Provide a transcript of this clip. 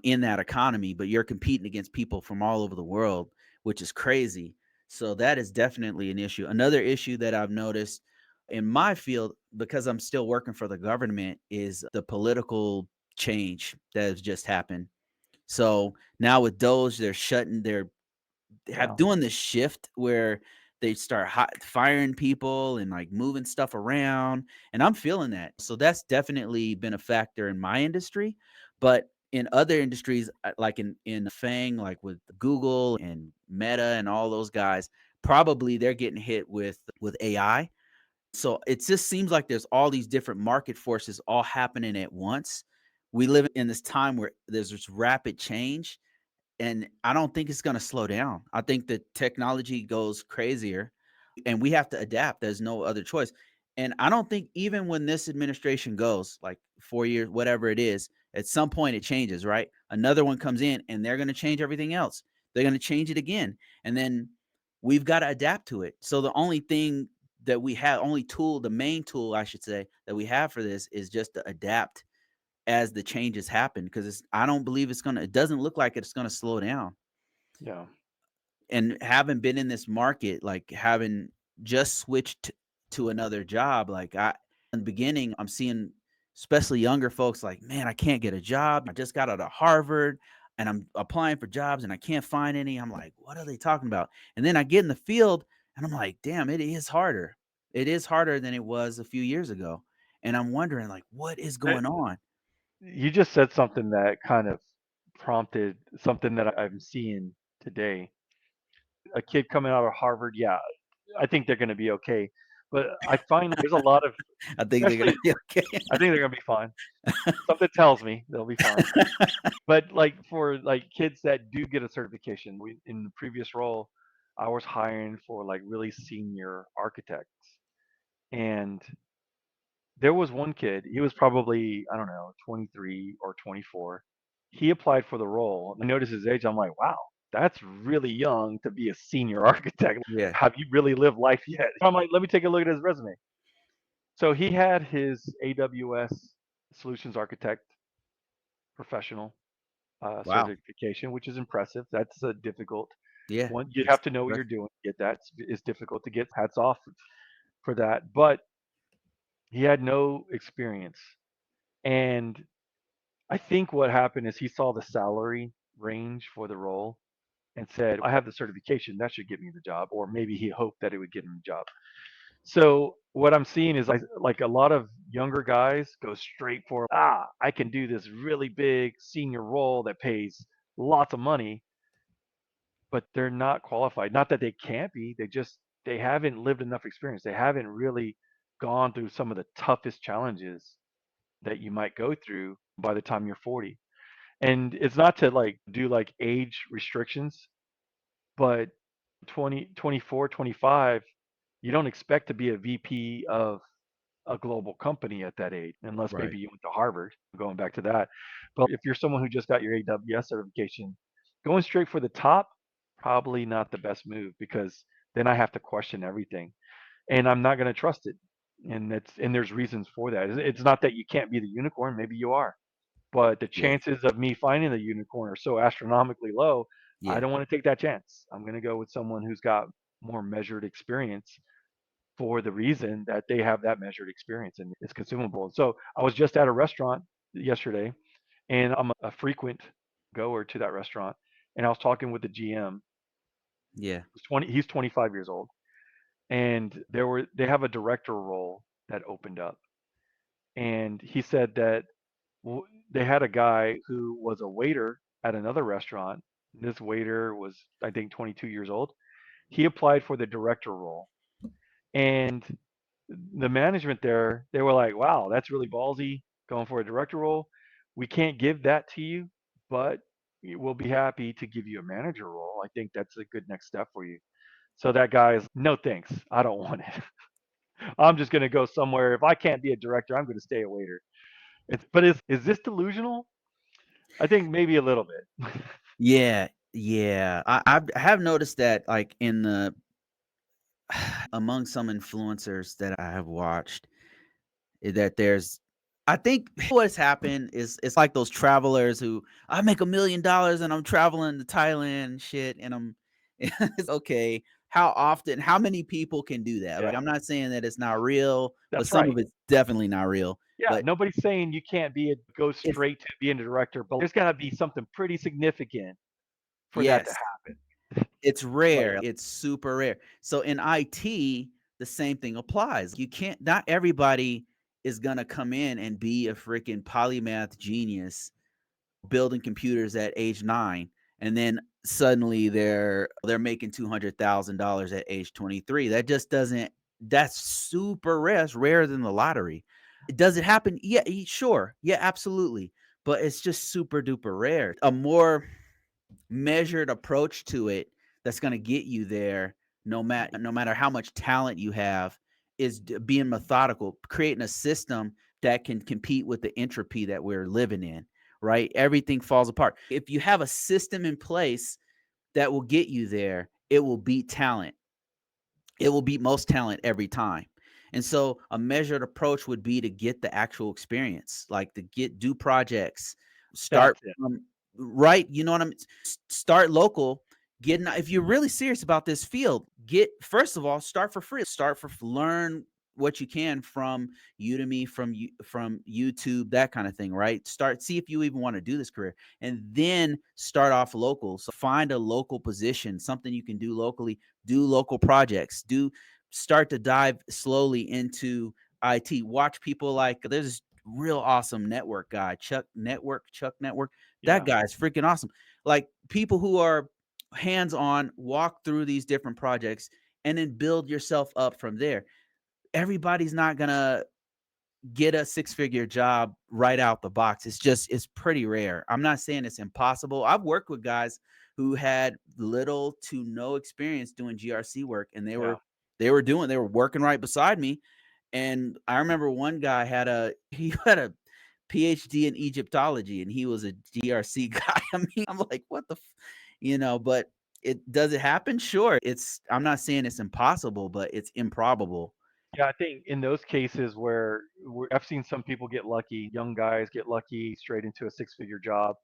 in that economy, but you're competing against people from all over the world, which is crazy. So that is definitely an issue. Another issue that I've noticed in my field, because I'm still working for the government, is the political change that has just happened. So now with Doge, they're have Yeah. doing this shift where they start firing people and like moving stuff around, and I'm feeling that. So that's definitely been a factor in my industry, but in other industries, like in Fang, like with Google and Meta and all those guys, probably they're getting hit with AI. So it just seems like there's all these different market forces all happening at once. We live in this time where there's this rapid change, and I don't think it's gonna slow down. I think the technology goes crazier, and we have to adapt. There's no other choice. And I don't think even when this administration goes, like 4 years, whatever it is, at some point it changes, right? Another one comes in and they're gonna change everything else. They're gonna change it again. And then we've gotta adapt to it. So the only thing that we have, only tool, the main tool, I should say, that we have for this is just to adapt as the changes happen, because I don't believe it doesn't look like it's gonna slow down. Yeah. And having been in this market, like having just switched to another job, like in the beginning, I'm seeing especially younger folks like, man, I can't get a job. I just got out of Harvard and I'm applying for jobs and I can't find any. I'm like, what are they talking about? And then I get in the field and I'm like, damn, it is harder. It is harder than it was a few years ago. And I'm wondering, like, what is That going on? you just said something that kind of prompted something that I'm seeing today. A kid coming out of Harvard, yeah, I think they're gonna be okay. But I find there's a lot of, I think they're gonna especially, be okay. I think they're gonna be fine. Something tells me they'll be fine. But like for like kids that do get a certification, we in the previous role, I was hiring for like really senior architects. And there was one kid, he was probably, I don't know, 23 or 24. He applied for the role. I noticed his age. I'm like, wow, that's really young to be a senior architect. Yeah. Have you really lived life yet? I'm like, let me take a look at his resume. So he had his AWS solutions architect professional Wow. certification, which is impressive. That's a difficult Yeah. one. You It's have to know what you're impressive. doing. To get that is difficult to get. Hats off for that. But he had no experience, and I think what happened is he saw the salary range for the role and said, I have the certification, that should get me the job. Or maybe he hoped that it would get him the job. So what I'm seeing is like a lot of younger guys go straight for, I can do this really big senior role that pays lots of money, but they're not qualified. Not that they can't be, they haven't lived enough experience. They haven't really gone through some of the toughest challenges that you might go through by the time you're 40. And it's not to like do like age restrictions, but 20, 24, 25, you don't expect to be a VP of a global company at that age, unless Right. maybe you went to Harvard, going back to that. But if you're someone who just got your AWS certification, going straight for the top, probably not the best move, because then I have to question everything and I'm not going to trust it. And there's reasons for that. It's not that you can't be the unicorn, maybe you are, but the Yeah. chances of me finding the unicorn are so astronomically low. I Yeah. don't want to take that chance. I'm going to go with someone who's got more measured experience for the reason that they have that measured experience and it's consumable. So I was just at a restaurant yesterday, and I'm a frequent goer to that restaurant, and I was talking with the GM. Yeah. He's 25 years old, and they have a director role that opened up, and he said that they had a guy who was a waiter at another restaurant. This waiter was, I think, 22 years old. He applied for the director role, and the management there, they were like, "Wow, that's really ballsy, going for a director role. We can't give that to you, but we'll be happy to give you a manager role. I think that's a good next step for you." So that guy is, no thanks, I don't want it. I'm just going to go somewhere. If I can't be a director, I'm going to stay a waiter. But is this delusional? I think maybe a little bit. Yeah. Yeah. I have noticed that, like, in the among some influencers that I have watched, that there's I think what's happened is it's like those travelers who I make $1 million and I'm traveling to Thailand and shit, and I'm it's okay. How often? How many people can do that? Like, Yeah, I'm not saying that it's not real, but that's some right. of it's definitely not real. Yeah, But nobody's saying you can't go it's straight to being a director, but there's gotta be something pretty significant for that to yes, happen. it's But rare. It's super rare. So in IT, the same thing applies. You can't. Not everybody is gonna come in and be a freaking polymath genius building computers at age 9, and then suddenly they're making $200,000 at age 23. That just doesn't that's super rare. It's rarer than the lottery. Does it happen? Yeah, sure. Yeah, absolutely. But it's just super duper rare. A more measured approach to it that's going to get you there no matter how much talent you have is being methodical, creating a system that can compete with the entropy that we're living in, right? Everything falls apart. If you have a system in place that will get you there, it will beat talent. It will beat most talent every time. And so a measured approach would be to get the actual experience, like to get do projects, start that's it. from right, you know what I'm start local, get if you're really serious about this field, get first of all, start for free. Start for learn what you can from Udemy, from YouTube, that kind of thing, right? Start see if you even want to do this career and then start off local. So find a local position, something you can do locally, do local projects, do start to dive slowly into IT. Watch people like there's this real awesome network guy, Chuck Network. That Yeah. guy's freaking awesome. Like people who are hands on, walk through these different projects and then build yourself up from there. Everybody's not gonna get a six-figure job right out the box. It's pretty rare. I'm not saying it's impossible. I've worked with guys who had little to no experience doing GRC work, and Yeah. they were working right beside me. And I remember one guy had a he had a PhD in Egyptology, and he was a GRC guy. I mean, I'm like, what the, but it does it happen? Sure. I'm not saying it's impossible, but it's improbable. Yeah, I think in those cases where I've seen some people get lucky, young guys get lucky straight into a six-figure job.